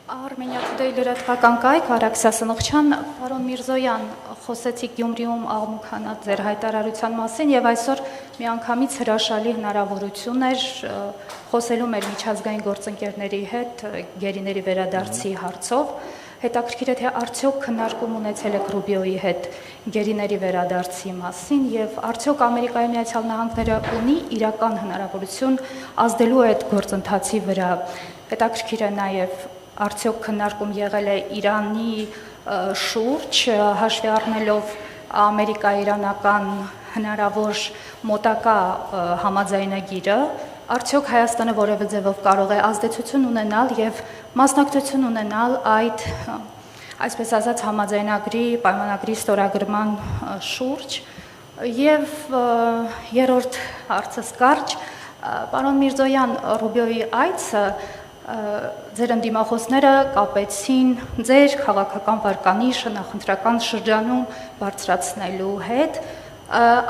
Armenia Today լրատվական կայք, Արաքսիա Սնողչյան, պարոն Միրզոյան, խոսեցիք Գյումրիում աղմուկանած ձեր հայտարարության մասին եւ այսօր միանգամից հրաշալի հնարավորություն էր խոսելու մեր միջազգային գործընկերների հետ գերիների վերադարձի հարցով։ Հետաքրքիր է թե արդյոք քննարկում ունեցել եք Ռուբիոյի հետ գերիների վերադարձի մասին եւ արդյոք Ամերիկայի Միացյալ Նահանգները ունի իրական հնարավորություն ազդելու այդ գործընթացի վրա։ Հետաքրքիր է նաեւ արդյոք քննարկում եղել է Իրանի շուրջ հաշվի առնելով ամերիկա-իրանական հնարավոր մոտակա համաձայնագիրը, արդյոք Հայաստանը որևէ ձևով կարող է ազդեցություն ունենալ եւ մասնակցություն ունենալ այդ, այսպես ասած, համաձայնագրի պայմանագրի ստորագրման շուրջ եւ երրորդ հարցս կարճ, պարոն Միրզոյան, Ռուբիոյի այցը ձեր ընդդիմախոսները կապեցին ձեր քաղաքական վարկանիշը նախընտրական շրջանում բարձրացնելու հետ,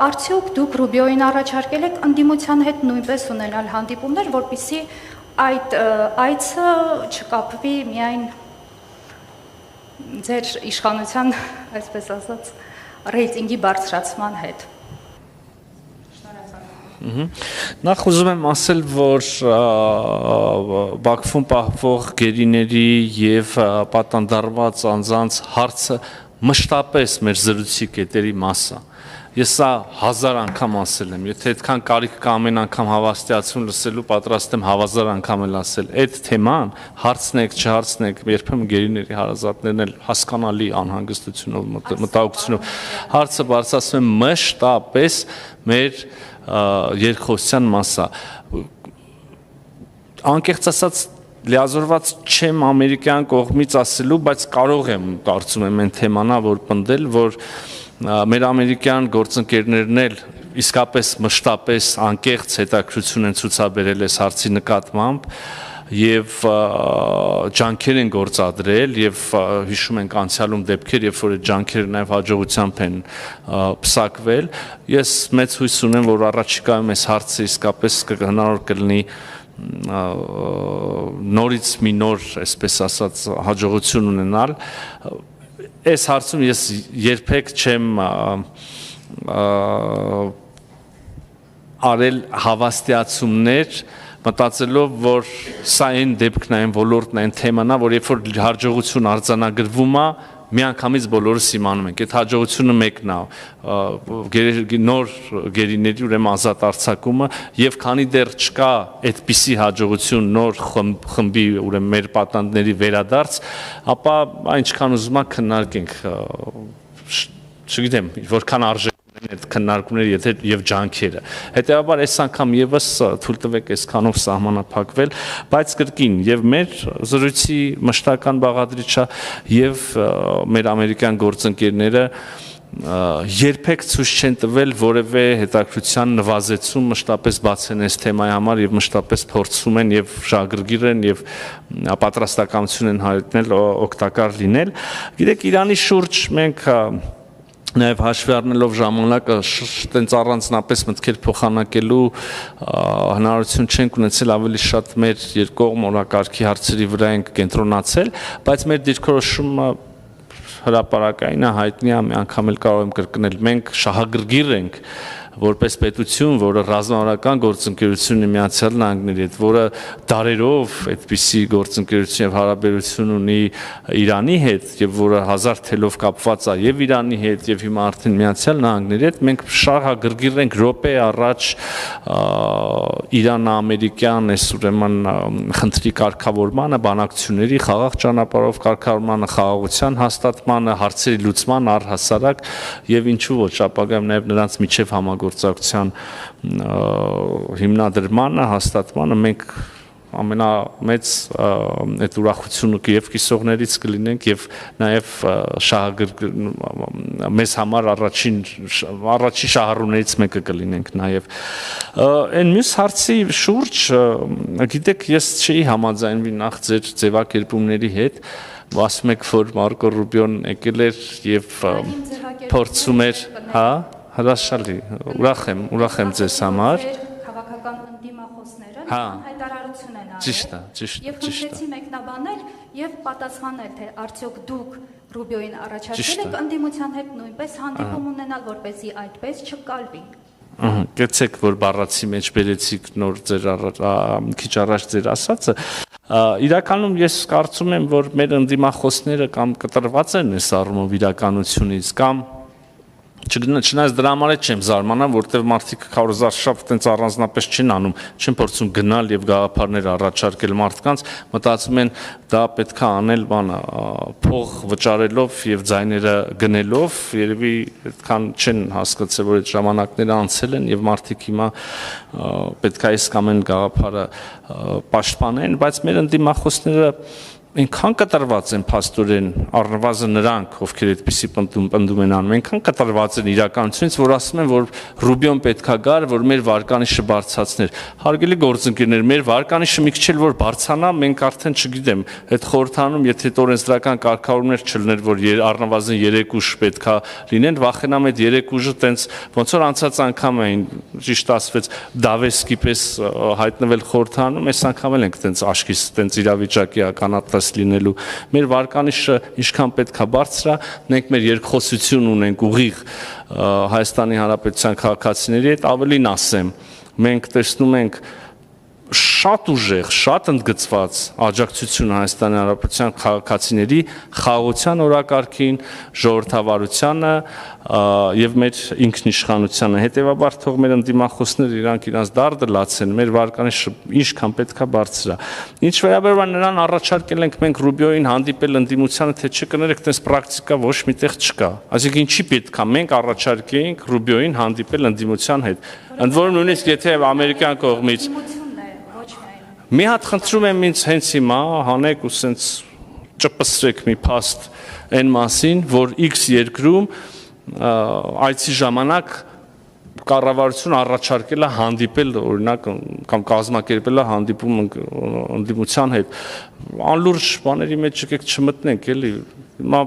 արդյոք դուք Ռուբիոյին առաջարկել եք ընդդիմության հետ նույնպես ունենալ հանդիպումներ, որպեսզի այդ այցը չկապվի միայն ձեր իշխանության, այսպես ասած, ռեյտինգի բարձրացման հետ։ Նախ ուզում եմ ասել, որ Բաքվում պահվող գերիների եւ պատանդարված անձանց հարցը մշտապես մեր զրույցի կետերի մաս է։ Ես սա 1000 անգամ ասել եմ, եթե այդքան կարիք կա ամեն անգամ հավաստիացում լսելու, պատրաստ եմ 1000 անգամ էլ ասել։ Այդ թեման հարցնեք, չհարցնեք, երբեմն գերիների հարազատներն էլ հասկանալի անհանգստությունով, մտահոգությունով հարցը բարձրացնում եմ մշտապես մեր երկխոսության մասա։ Անկեղծ ասած լիազորված չեմ ամերիկյան կողմից ասելու, բայց կարող եմ կարծում եմ այն թեմանա, որ պնդել, որ մեր ամերիկյան գործընկերներն էլ իսկապես մշտապես անկեղծ հետաքրքրություն են ցուցաբերել այս հարցի նկատմամբ եւ ջանքեր են գործադրել եւ հիշում ենք անցյալում դեպքեր, երբ որ այդ ջանքերը նաեւ հաջողությամբ են պսակվել։ Ես մեծ հույս ունեմ, որ առաջիկայում այս հարցը իսկապես հնարավոր կլինի նորից մի նոր, այսպես ասած, հաջողություն ունենալ։ Այս հարցում ես երբեք չեմ արել հավաստիացումներ, մտածելով, որ սա այն դեպքն է, այն ոլորտն է, այն թեման է, որ երբ որ հաջողություն արձանագրվում է, միանգամից բոլորս իմանում ենք։ Այդ հաջողությունը մեկն է, նոր գերիների ուրեմն ազատ արձակումը, եւ քանի դեռ չկա այդպիսի հաջողություն նոր խմբի ուրեմն մեր պատանդների վերադարձ, ապա այնքան ուզում եք քննարկենք, չգիտեմ, որքան արժեք այդ քննարկումները եթե եւ ջանքերը։ Հետեւաբար այս անգամ եւս թույլ տվեք այսքանով սահմանափակվել, բայց կրկին եւ մեր զրույցի մշտական բաղադրիչը եւ մեր ամերիկյան գործընկերները երբեք ցույց չեն տվել որևէ հետաքրքրության նվազեցում մշտապես բացեն այս թեմայի համար եւ մշտապես փորձում են եւ շահագրգիռ են եւ պատրաստակամություն են հայտնել օգտակար լինել։ Գիտեք, Իրանի շուրջ մենք նաև հաշվի առնելով ժամանակը տենց առանձնապես մտքեր փոխանակելու հնարավորություն չենք ունեցել, ավելի շատ մեր երկկողմ օրակարգի հարցերի վրա ենք կենտրոնացել, բայց մեր դիրքորոշումը հրապարակային է, հայտնի է, մի անգամ էլ կարող եմ կրկնել, մենք շահագրգիռ ենք որպես պետություն, որը ռազմավարական գործընկերություն ունի Միացյալ Նահանգների հետ, որը դարերով այդպիսի գործընկերություն եւ հարաբերություն ունի Իրանի հետ եւ որը հազար թելով կապված է եւ Իրանի հետ եւ հիմա արդեն Միացյալ Նահանգների հետ, մենք շահագրգիռ ենք րոպե առաջ Իրան-ամերիկյան այս ուրեմն խնդրի կարգավորմանը, բանակցությունների խաղաղ ճանապարհով կարգավորմանը, խաղաղության հաստատմանը, հարցերի լուծման առհասարակ եւ ինչու ոչ ապագայում նաեւ նրանց միջև համագործակցության հիմնադրմանը, հաստատմանը մենք ամենամեծ այդ ուրախությունը եւ կիսողներից կլինենք եւ նաեւ մեզ համար առաջին շահառուներից մեկը կլինենք նաեւ այն մյուս հարցի շուրջ գիտեք ես չի համաձայնվի նախ ձեր ձևակերպումների հետ ասում եք որ Մարկո Ռուբիոն եկել էր եւ փորձում էր հա հրաշալի ուրախ եմ ձեզ համար քաղաքական ընդդիմախոսները հա հայտարարություն հայտարարություն են Ճիշտ է, արել ճիշտ է, եւ խնդրեցի մեկնաբանել եւ պատասխանել, թե արդյոք դուք Ռուբիոյին առաջարկել եք ընդդիմության հետ նույնպես հանդիպում ունենալ, որպեսզի այդպես չկալվի։ Գեցեք, որ բառացի մեջ բերեցիք նոր ձեր քիչ առաջ ձեր ասածը, իրականում ես կարծում եմ, որ մեր ընդդիմախոսները կամ կտրված են այս առումով իրականությունից, կամ չնայած դրա համար չեմ զարմանա, որտեղ մարդիկ քարոզարշավ տենց առանձնապես չեն անում, չեն փորձում գնալ եւ գաղափարներ առաջարկել մարդկանց, մտածում են դա պետք է անել փող վճարելով եւ ձայները գնելով, երևի այդքան չեն հասկացել, որ այդ ժամանակները անցել են եւ մարդիկ հիմա պետք է այս կամ այն գաղափարը պաշտպանեն, բայց մեր ընդդիմախոսները այնքան կտրված են փաստորեն, առնվազն նրանք, ովքեր այդպիսի պնդում են անում, այնքան կտրված են իրականությունից, որ ասում են, որ Ռուբիոն պետքա գար, որ մեր վարկանիշը բարձրացներ։ Հարգելի գործընկերներ, մեր վարկանիշը մի քիչ էլ որ բարձրանա, մենք արդեն չգիտեմ, այդ խորհրդանում, եթե այդ օրենսդրական կարգավորումներ չլներ, որ առնվազն 3 ուժ պետքա լինեն, վախենամ այդ 3 ուժը տենց ոնց որ անցած անգամ էին, ճիշտ ասվեց, դավեսկի պես հայտնվել խորհրդանում, այս անգամ էլ ենք տենց աշկից, տենց իրավիճակի ականատես լինելու, մեր վարկանիշը ինչքան պետք է բարձրա, մենք մեր երկխոսություն ունենք ուղիղ Հայաստանի Հանրապետության քաղաքացիների հետ, ավելին ասեմ, մենք տեսնում ենք շատ ուժեղ, շատ ընդգծված աջակցություն Հայաստանի Հանրապետության քաղաքացիների խաղաղության օրակարգին, ժողովրդավարությանը եւ մեր ինքնիշխանությանը, հետեւաբար թող մեր ընդդիմախոսները իրանք դարդը լացեն, մեր վարկանիշը ինչքան պետքա բարձրա։ Ինչ վերաբերում է նրան առաջարկել ենք մենք Ռուբիոյին հանդիպել ընդդիմությանը, թե չկներեք, այդպես պրակտիկա ոչ միտեղ չկա։ Այսինքն ինչի պետքա մենք առաջարկեինք Ռուբիոյին հանդիպել ընդդիմության հետ։ Ընդ որում նույնիսկ եթե ամերիկյան կողմից մի հատ խնդրում եմ ինձ հենց հիմա հանեք ու սենց ճպսրեք մի փաստ այն մասին, որ X երկրում այցի ժամանակ կառավարություն առաջարկել է հանդիպել օրինակ կամ կազմակերպել է հանդիպում ընդդիմության հետ, անլուրջ բաների մեջ եկեք չմտնենք, էլի հիմա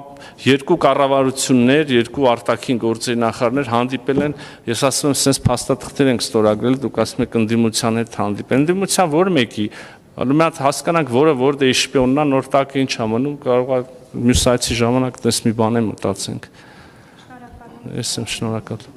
երկու կառավարություններ, երկու արտաքին գործերի նախարարներ հանդիպել են, ես ասում եմ, sense փաստաթղթեր ենք ստորագրել, դուք ասում եք ընդդիմության հետ հանդիպել, ընդդիմության որ մեկի, մի հատ հասկանանք, որը որտե շպիոննա, նոր տակը ինչ ամնում, կարող է մյուս այցի ժամանակ տես մի բան է մտածենք։ Ես եմ շնորհակալ։